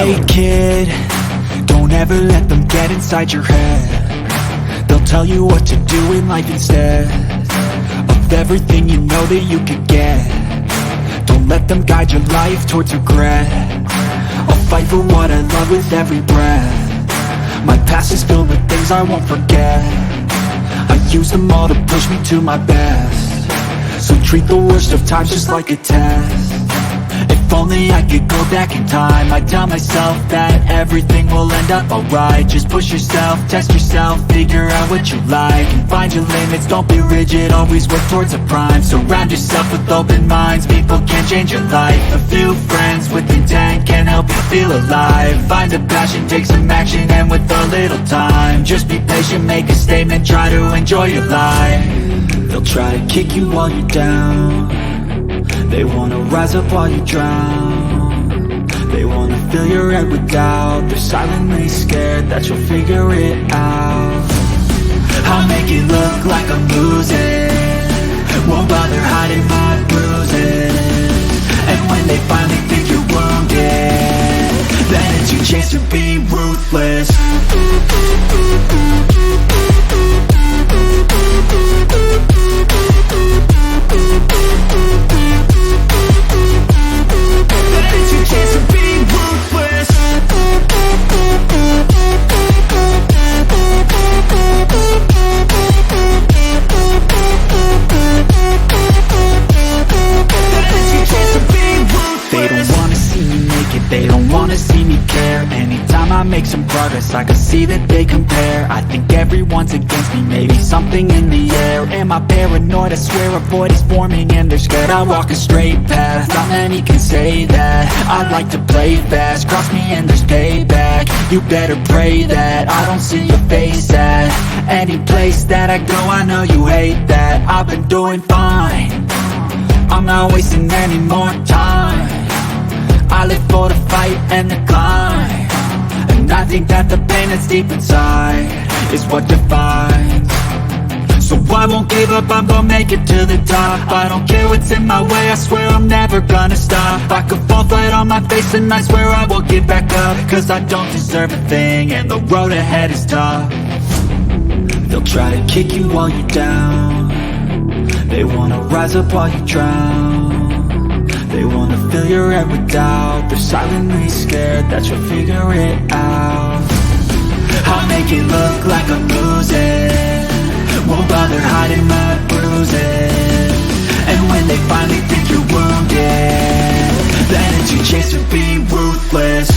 Hey kid, don't ever let them get inside your head. They'll tell you what to do in life instead of everything you know that you could get. Don't let them guide your life towards regret. I'll fight for what I love with every breath. My past is filled with things I won't forget. I use them all to push me to my best. So treat the worst of times just like a test. If only I could go back in time, I'd tell myself that everything will end up alright. Just push yourself, test yourself, figure out what you like, and find your limits, don't be rigid, always work towards a prime. Surround yourself with open minds, people can change your life. A few friends with intent can help you feel alive. Find a passion, take some action, and with a little time, just be patient, make a statement, try to enjoy your life. They'll try to kick you while you're down. They wanna rise up while you drown. They wanna fill your head with doubt. They're silently scared that you'll figure it out. I'll make it look like I'm losing, won't bother hiding my bruises. And when they finally think you're wounded, then it's your chance to be ruthless. They don't wanna see me care. Anytime I make some progress, I can see that they compare. I think everyone's against me, maybe something in the air. Am I paranoid? I swear a void is forming and they're scared I walk a straight path. Not many can say that. I like to play fast, cross me and there's payback. You better pray that I don't see your face at any place that I go. I know you hate that. I've been doing fine, I'm not wasting any more time. I live for the fight and the climb, and I think that the pain that's deep inside is what defines. So I won't give up, I'm gonna make it to the top. I don't care what's in my way, I swear I'm never gonna stop. I could fall flat on my face and I swear I won't get back up, cause I don't deserve a thing and the road ahead is tough. They'll try to kick you while you're down. They wanna rise up while you drown. They wanna fill your head with doubt. They're silently scared that you'll figure it out. I'll make it look like I'm losing, won't bother hiding my bruises. And when they finally think you're wounded, then it's your chance to be ruthless.